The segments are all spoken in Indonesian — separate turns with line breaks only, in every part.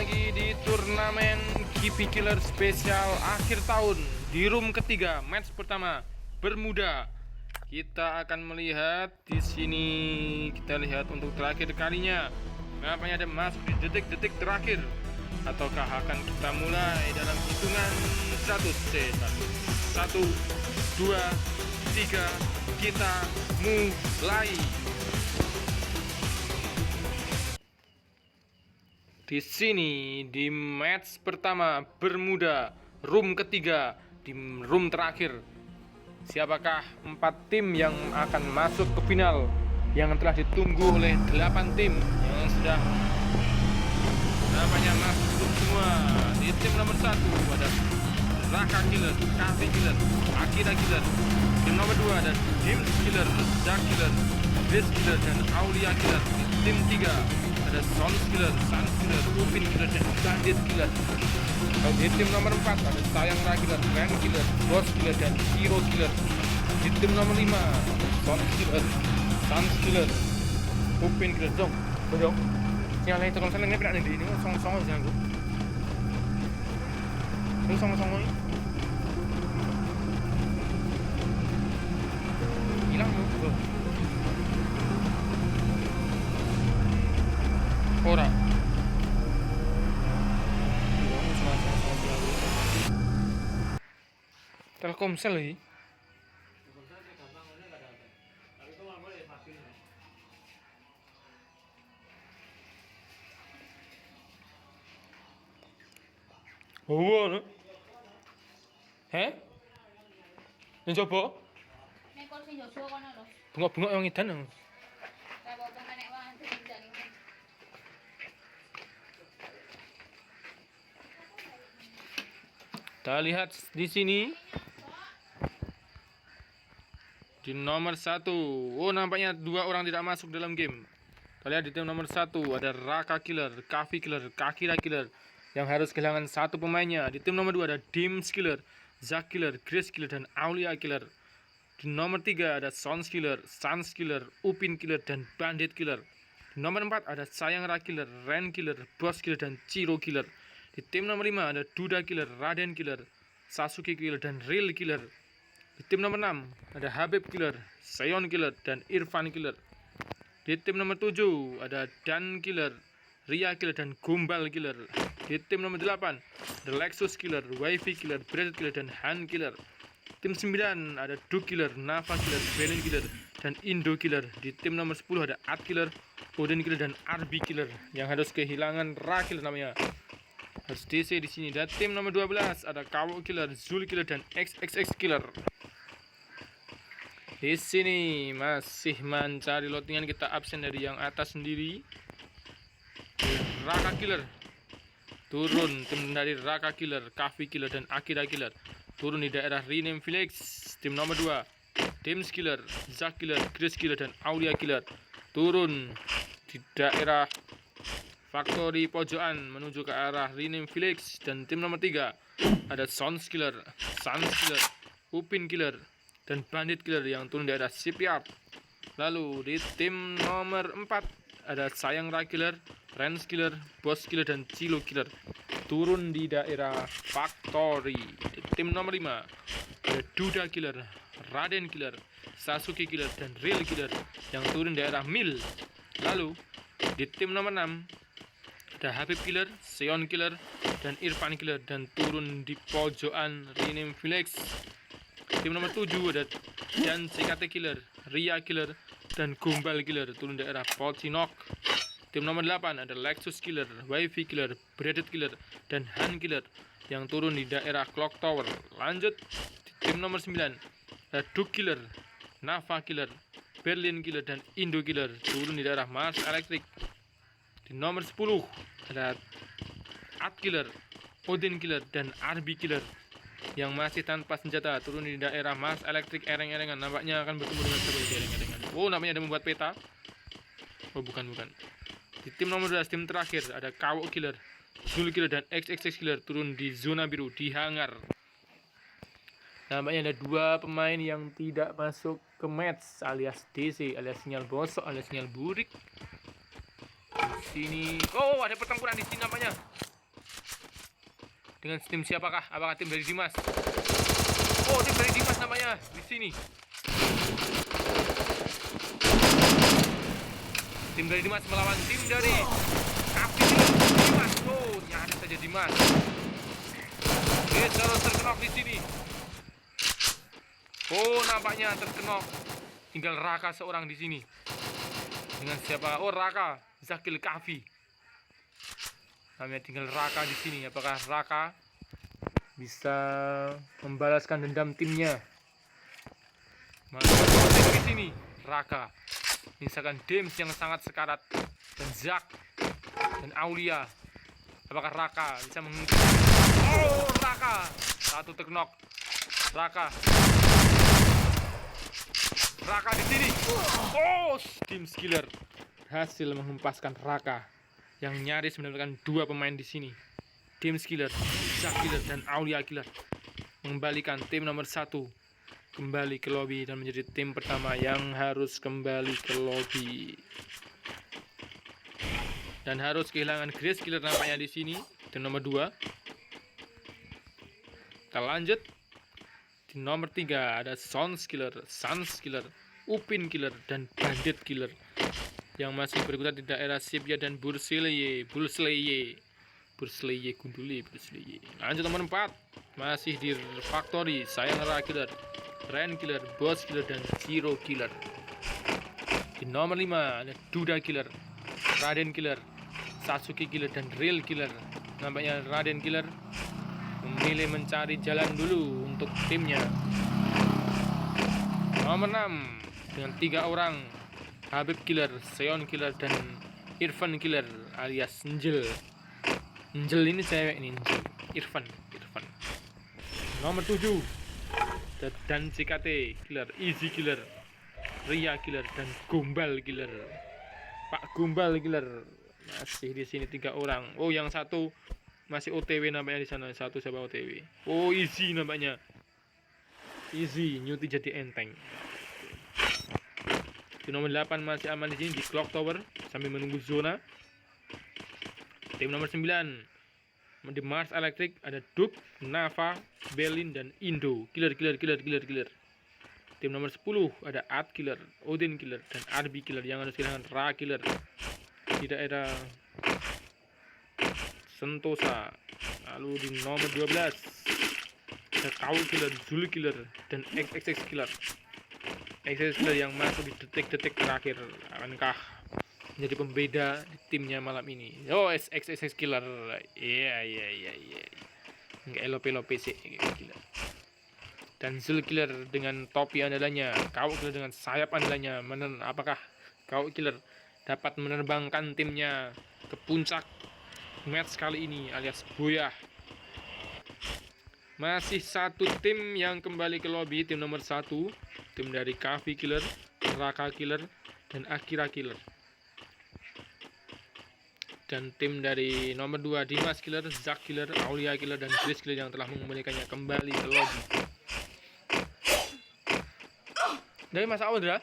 lagi di turnamen Kipi Killer spesial akhir tahun di room ketiga, match pertama Bermuda. Kita akan melihat di sini, kita lihat untuk terakhir kalinya. Nampaknya ada masuk di detik-detik terakhir, ataukah akan kita mulai dalam hitungan 1, 1, 2, 3, kita mulai. Di sini di match pertama Bermuda, room ketiga, di room terakhir. Siapakah 4 tim yang akan masuk ke final yang telah ditunggu oleh 8 tim yang sudah namanya masuk semua. Di tim nomor 1 ada Raka Killer, Kavi Killer, Akira Killer. Tim nomor 2 ada Dims Killer, Jack Killer, Grace Killer, dan Aulia Killer. Di tim 3 ada Sons Killer, Sans Killer, Upin Killer, dan Bandit Killer. Di tim nomor 4 ada Sayang Killer, Ren Killer, Boss Killer, dan Hero Killer. Di tim nomor 5 ada Sons Killer, Sans Killer, Upin Killer. Dong, siapa itu kalau saya nggak berani di ini, song-song aja aku. Ini song-song ini. Hilang tuh. Ora. Telkomsel lagi. Oh, no. Heh? Yang coba?
Nekor sing Joshua kono lho.
Bunga-bunga yang edan.
Kayak potong nek wae dijani.
Kita lihat di sini di nomor 1. Oh, nampaknya 2 orang tidak masuk dalam game. Kita lihat di tim nomor 1 ada Raka Killer, Kavi Killer, Kakira Killer yang harus kehilangan 1 pemainnya. Di tim nomor 2 ada Dims Killer, Zack Killer, Grace Killer, dan Aulia Killer. Di nomor 3 ada Sons Killer, Sans Killer, Upin Killer, dan Bandit Killer. Di nomor 4 ada Sayang Killer, Ren Killer, Boss Killer, dan Ciro Killer. Di tim nomor 5 ada Duda Killer, Raden Killer, Sasuke Killer, dan Real Killer. Di tim nomor 6 ada Habib Killer, Seon Killer, dan Irfan Killer. Di tim nomor 7 ada Dan Killer, Ria Killer, dan Gombal Killer. Di tim nomor 8 ada Lexus Killer, Wifi Killer, Bread Killer, dan Han Killer. Tim 9 ada Duke Killer, Nava Killer, Belen Killer, dan Indo Killer. Di tim nomor 10 ada Ad Killer, Odin Killer, dan Arby Killer yang harus kehilangan Ra Killer namanya. Harus DC di sini. Dan tim nomor 12 ada Kawo Killer, Zul Killer, dan XXX Killer. Di sini masih mencari lotingan, kita absen dari yang atas sendiri. Raka Killer turun, tim dari Raka Killer, Kavi Killer, dan Akira Killer turun di daerah Rename Village. Tim nomor 2 Dims Killer, Zack Killer, Grace Killer, dan Aulia Killer turun di daerah Factory pojokan menuju ke arah Rename Village. Dan tim nomor 3 ada Sons Killer, Sans Killer, Upin Killer, dan Bandit Killer yang turun di daerah Shipyard. Lalu di tim nomor 4 ada Sayang Killer, Rens Killer, Boss Killer, dan Cilo Killer turun di daerah Factory. Di tim nomor 5 ada Duda Killer, Raden Killer, Sasuke Killer, dan Real Killer yang turun di daerah Mill. Lalu di tim nomor 6 ada Habib Killer, Seon Killer, dan Irfan Killer dan turun di pojokan Rename Village. Tim nomor 7 ada Dan CKT Killer, Ria Killer, dan Gombal Killer turun daerah Pocinok. Tim nomor 8 ada Lexus Killer, Wifi Killer, Breaded Killer, dan Han Killer yang turun di daerah Clock Tower. Lanjut di tim nomor 9 ada Duke Killer, Nava Killer, Berlin Killer, dan Indo Killer turun di daerah Mars Electric. Di nomor 10 ada Ad Killer, Odin Killer, dan Arby Killer yang masih tanpa senjata turun di daerah Mars Electric ereng-erengan. Nampaknya akan bertemu dengan sebuah ereng-erengan. Oh, nampaknya ada membuat peta. Oh, bukan. Di tim nomor 12, tim terakhir ada Kawo Killer, Zul Killer, dan XXX Killer turun di zona biru di hangar. Nampaknya ada 2 pemain yang tidak masuk ke match, alias DC, alias sinyal bosok, alias sinyal burik. Di sini, oh, ada pertempuran di sini nampaknya. Dengan tim siapakah? Apakah tim dari Dimas? Oh, tim dari Dimas namanya di sini. Tim dari Dimas melawan tim dari Kapi Dimas. Oh, nyaris saja Dimas. Dia harus terkenok di sini. Oh, nampaknya terkenok. Tinggal Raka seorang di sini. Dengan siapa? Oh, Raka Zakil Kafi. Namanya tinggal Raka di sini. Apakah Raka bisa membalaskan dendam timnya? Masuk di sini Raka. Misalkan Dems yang sangat sekarat dan Zak dan Aulia. Apakah Raka bisa menghentikan? Oh, Raka satu terknok. Raka di sini. Oh, tim skiller berhasil menghempaskan Raka yang nyaris mendapatkan 2 pemain di sini. Tim skiller, Zak killer dan Aulia killer mengembalikan tim nomor 1 kembali ke lobby dan menjadi tim pertama yang harus kembali ke lobby. Dan harus kehilangan Grace killer nampaknya di sini, tim nomor 2. Kita lanjut. Di nomor 3 ada Sans killer, Upin killer dan Bandit killer yang masih berkutat di daerah Sibya dan Bursleye Gunduli. Lanjut nomor 4 masih di Factory, Sayangara killer, Ren killer, Boss killer dan Zero killer. Di nomor 5 ada Duda killer, Raden killer, Sasuke killer dan Real killer. Nampaknya Raden killer memilih mencari jalan dulu untuk timnya. Nomor 6 dengan 3 orang, Habib killer, Seon killer dan Irfan killer alias Njel ini cewek ini, Irfan. Nomor 7 dan CKT killer, Easy killer, Ria killer dan Gombal killer. Pak Gombal killer masih di sini 3 orang. Oh, yang satu masih OTW nampaknya di sana. Satu siapa OTW? Oh, Easy nampaknya. Easy nyuti jadi enteng. Di nomor 8 masih aman di sini di Clock Tower sambil menunggu zona. Tim nomor 9 di Mars Electric ada Duke, Nava, Berlin dan Indo. Killer. Tim nomor 10 ada Ad killer, Odin killer dan Arby killer yang harus kehilangan Ra killer di daerah Sentosa. Lalu di nomor 12 ada Kau killer, Zul killer dan XXX killer. XXX killer yang masuk di detik-detik terakhir. Akankah menjadi pembeda di timnya malam ini? Oh, XXX killer. Iya. Enggak LP sih killer. Dan Zul killer dengan topi andalannya, Kau killer dengan sayap andalannya. Apakah Kau killer dapat menerbangkan timnya ke puncak match kali ini alias Boyah? Masih satu tim yang kembali ke lobby, tim nomor 1, tim dari Kavi killer, Raka killer dan Akira killer. Dan tim dari nomor 2 Dimas killer, Zak killer, Aulia killer dan Grace killer yang telah mengembalikannya kembali ke lobby. Dari Mas Awan dah.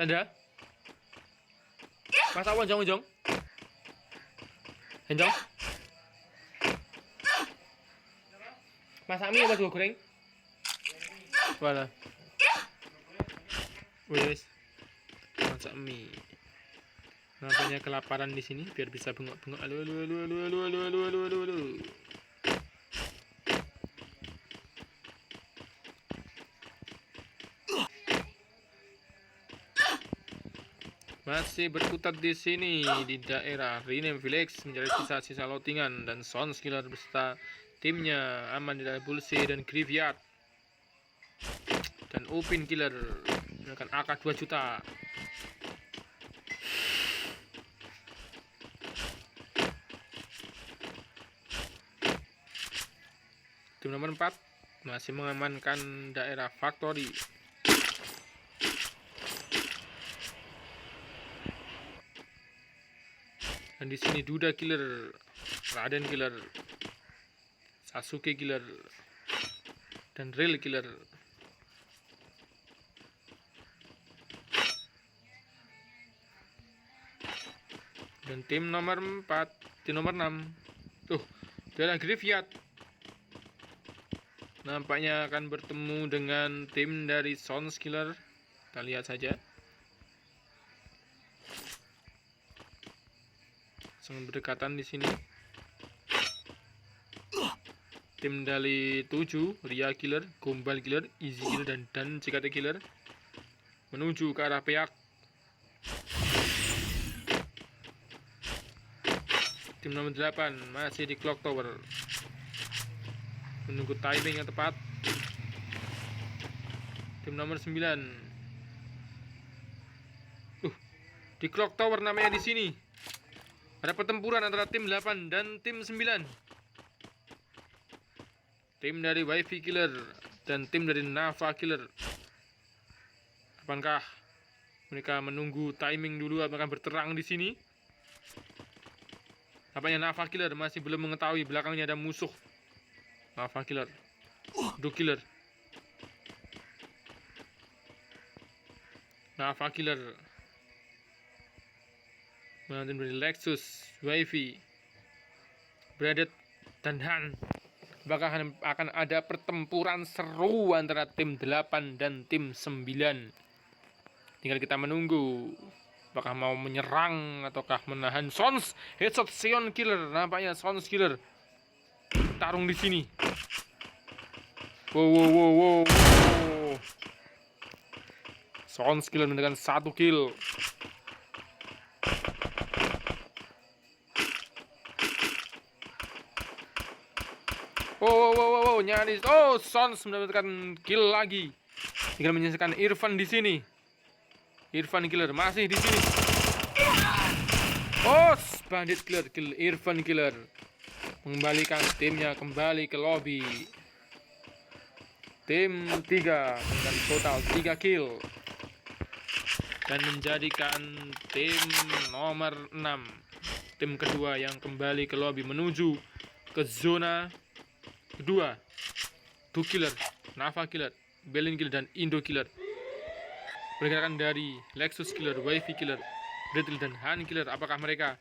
Tanda. Mas Awan jong. Henjong. Masak mie apa juga goreng? Wala. Wes. Masak mie. Nampaknya kelaparan di sini biar bisa bengok-bengok. Alu. Masih berkutat di sini di daerah Rename Village menjadi sisa-sisa lotingan dan Sons killer beserta timnya aman di dalam Bullseye dan Graveyard. Dan Upin killer menggunakan AK 2 juta. Tim nomor 4 masih mengamankan daerah Factory. Dan di sini Duda killer, Raden killer, Sasuke killer, dan Real killer. Dan tim nomor 4, tim nomor 6. daerah Graveyard. Nampaknya akan bertemu dengan tim dari Sounds Killer. Kita lihat saja. Sangat berdekatan di sini. Tim dari 7, Ria Killer, Gombal Killer, Easy Killer, dan CKT Killer menuju ke arah Peak. Tim nomor 8 masih di Clock Tower, menunggu timing yang tepat. Tim nomor 9 di Clock Tower namanya di sini. Ada pertempuran antara tim 8 dan tim 9. Tim dari Wifi Killer dan tim dari Nava Killer. Apakah mereka menunggu timing dulu akan berterang di sini? Apanya Nava Killer masih belum mengetahui belakangnya ada musuh. Nava Killer, Duke Killer, Nava Killer, tim dari Lexus, Wifi, Bradet, dan Han. Bahkan akan ada pertempuran seru antara tim 8 dan tim 9. Tinggal kita menunggu apakah mau menyerang ataukah menahan Sons. Headshot Sion Killer, nampaknya Sons Killer tarung di sini. Wow. Sons Killer mendapatkan 1 kill. Wow, nyaris. Oh, Sons mendapatkan kill lagi. Tinggal menyisakan Irfan di sini. Irfan Killer masih di sini. Oh, Bandit Killer kill Irfan Killer. Mengembalikan timnya kembali ke lobby. Tim 3 dengan total 3 kill. Dan menjadikan tim nomor 6, tim kedua yang kembali ke lobby menuju ke zona kedua. Duke Killer, Nava Killer, Berlin Killer, dan Indo Killer. Pergerakan dari Lexus Killer, Wifi Killer, Bradley, dan Han Killer. Apakah mereka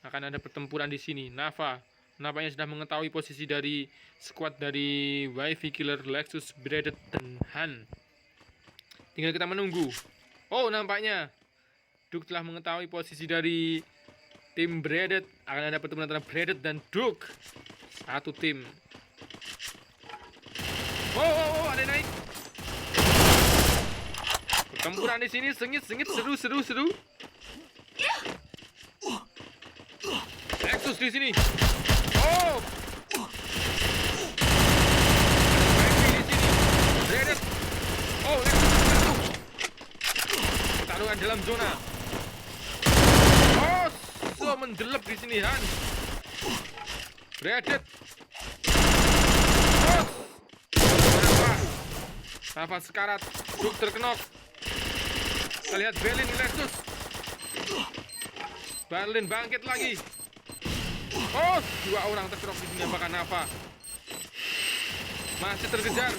akan ada pertempuran di sini? Nampaknya sudah mengetahui posisi dari squad dari Wifi Killer, Lexus, Bradley, dan Han. Tinggal kita menunggu. Oh, nampaknya Duke telah mengetahui posisi dari tim Bradley. Akan ada pertempuran antara Bradley dan Duke. Satu tim. Oh, ada yang naik. Pertempuran di sini sengit, seru. Lexus di sini. Oh. Di sini. Bradley. Oh, Lexus jatuh. Pertarungan dalam zona. Oh, so mendelep di sini Han. Bradley. Oh. Nava sekarat, Duke terkenok. Kita lihat Berlin Lexus. Berlin bangkit lagi. Oh, 2 orang terkenok di sini. Apakah Nava masih terkejar?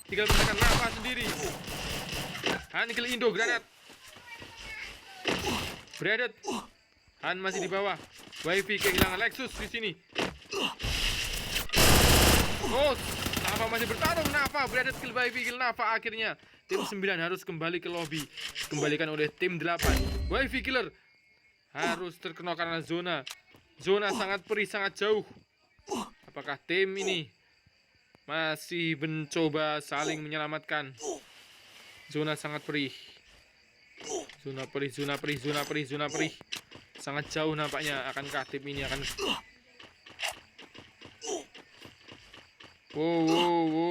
Tinggal menekan Nava sendiri. Han kill Indo granat. Bradet. Han masih di bawah. Wifi kehilangan Lexus di sini. Oh, Nava masih bertarung. Nava, Bradet kill Wifi kill Nava. Akhirnya tim 9 harus kembali ke lobby. Kembalikan oleh tim 8. Wifi Killer harus terkena karena zona sangat perih, sangat jauh. Apakah tim ini masih mencoba saling menyelamatkan? Zona sangat perih. Zona perih. Sangat jauh nampaknya. Akankah tim ini akan... Wow.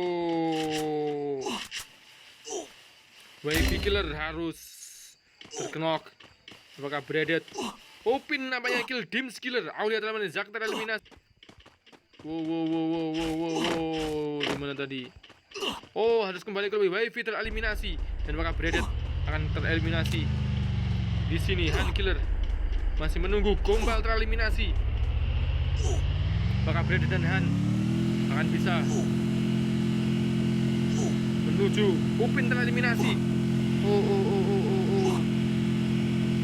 Wifi Killer harus terkenok. Apakah Bradet? Opin nampaknya kill Dims Killer. Aulia telah menezak tereliminasi. Wow. Gimana tadi? Oh, harus kembali ke lobby. Wifi tereliminasi. Dan apakah Bradet akan tereliminasi? Di sini Han Killer masih menunggu Gombal tereliminasi. Apakah Bradet dan Han akan bisa menuju Upin tereliminasi?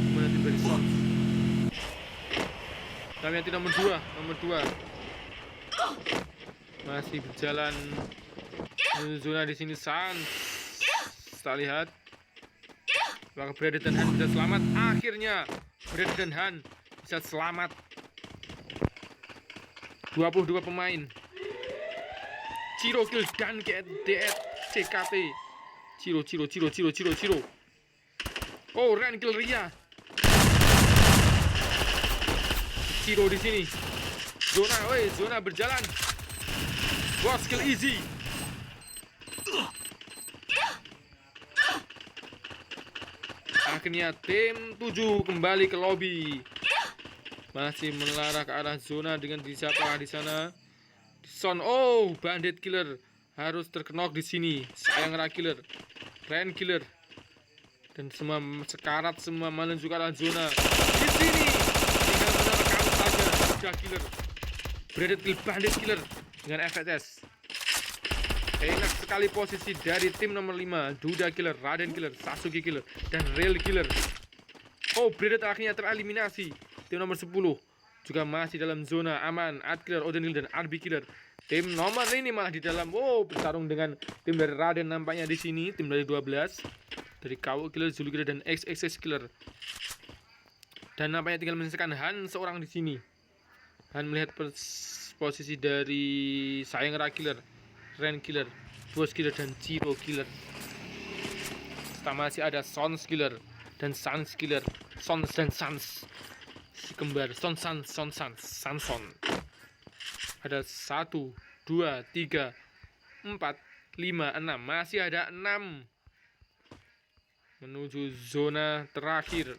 Gimana tim dari Sons? Kami nanti nomor 2. Masih berjalan menuju zona di sini Sans. Kita lihat apakah Brad dan Han bisa selamat. Akhirnya Brad dan Han bisa selamat. 22 pemain. Ciro kill dan DF CKT. Ciro. Oh, Ren kill Ria. Ciro di sini. Zona berjalan. Bos kill easy. Akhirnya tim 7 kembali ke lobby. Masih mengarah ke arah zona dengan siapa di sana? Son. Oh, Bandit killer harus terkenok di sini. Sayang Ra killer, Ren killer, dan semua sekarat semua menuju ke arah zona. Di sini tinggal menerkam saja Duda killer, Bandit kill, Bandit killer dengan FSS. Enak sekali posisi dari tim nomor 5. Duda killer, Raden killer, Sasuke killer, dan Real killer. Oh, Bandit akhirnya tereliminasi. Tim nomor 10 juga masih dalam zona aman. Ad killer, Odin killer, dan RB killer. Tim nomor ini malah di dalam. Wow, bertarung dengan tim dari Raden nampaknya di sini. Tim dari 12 dari KO killer, Zulu killer, dan XXX killer. Dan nampaknya tinggal menyisakan Han seorang di sini. Han melihat posisi dari Sayang Ra killer, Ren killer, Bos killer, dan Ciro killer. Setelah masih ada Sons killer dan Sans killer. Sons dan Sans, si kembar Sanson. Ada 1, 2, 3, 4, 5, 6. Masih ada 6 menuju zona terakhir.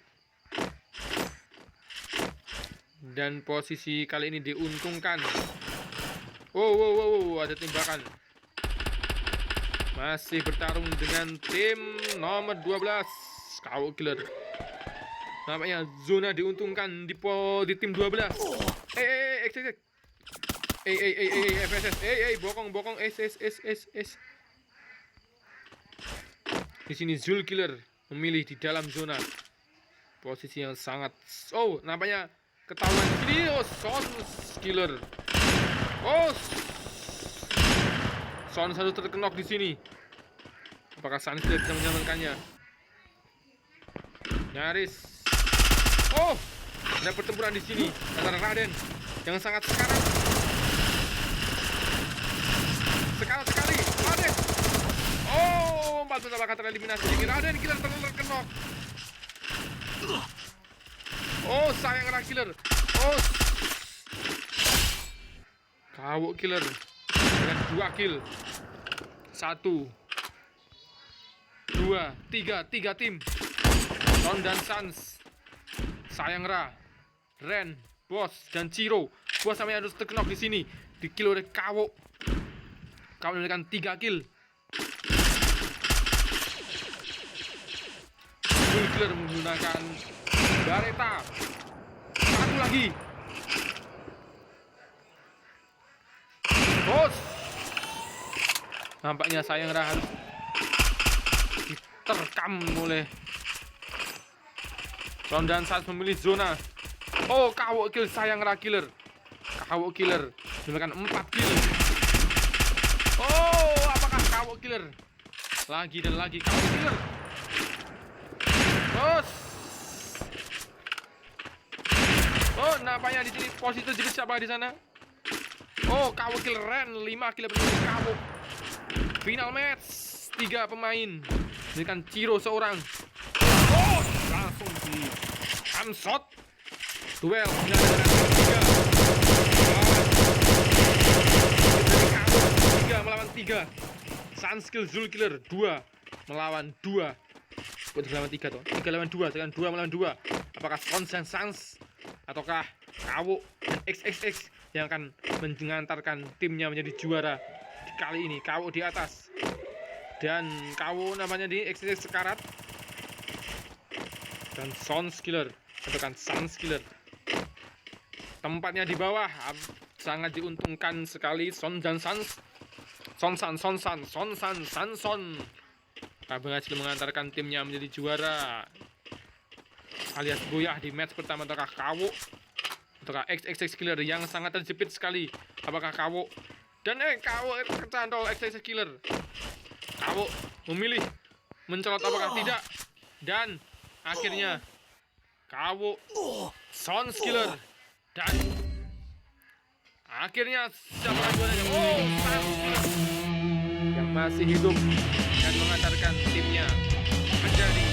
Dan posisi kali ini diuntungkan. Wow, ada tembakan. Masih bertarung dengan tim nomor 12 KO killer. Nampaknya zona diuntungkan di tim 12. FSS. Bokong. S. Di sini Zul killer memilih di dalam zona. Posisi yang sangat. Oh, nampaknya ketahuan ini. Oh, Sons killer. Oh, Sons harus terkenok di sini. Apakah Sans bisa menyelamatkannya? Nyaris. Oh, ada pertempuran di sini antara Raden yang sangat sekarat. Sekarat sekali, Raden. Oh, 4 apakah tereliminasi ini? Raden killer terkenok. Oh, Sayang Ra killer. Oh, KO killer dengan 2 kill. 1, 2, 3 tim. Son dan Sans, Sayang Ra, Ren, Bos, dan Ciro. Bos sampai harus terkenok di sini. Di kill oleh KO. KO mendapatkan 3 kill. Zul killer menggunakan Bareta. 1 lagi. Bos. Nampaknya Sayang Ra harus diterkam oleh Son dan Sans memilih zona. Oh, KO kill Sayang Ra killer. KO killer mendapatkan 4 kill. Oh, apakah KO killer? Lagi dan lagi KO killer. Bos. Oh, nampaknya di sini posisi terjepit siapa di sana? Oh, KO kill Ren, 5 kill berarti KO. Final match 3 pemain dengan Ciro seorang. Oh, langsung di one shot. Duel 3 melawan 3. Sans kill Zul killer 2 melawan 2. Kok 3 lawan 3 toh? 3 lawan 2, sekarang 2 melawan 2. Apakah Sons dan Sans ataukah KO dan XXX yang akan mengantarkan timnya menjadi juara kali ini? KO di atas dan KO namanya di XXX sekarat, dan Sons killer ataukah Sans killer tempatnya di bawah. Sangat diuntungkan sekali Son dan Sans. Sanson berhasil mengantarkan timnya menjadi juara alias goyah di match pertama antara KO ataukah XXX Killer yang sangat terjepit sekali. Apakah KW dan KW kecantol XXX Killer. KW memilih mencolot apakah tidak, dan akhirnya KW Sounds Killer, dan akhirnya siapa juaranya? Oh, Sounds Killer yang masih hidup dan mengantarkan timnya menjadi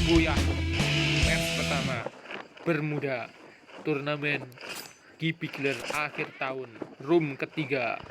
buyah match pertama Bermuda turnamen GP Killer akhir tahun room ketiga.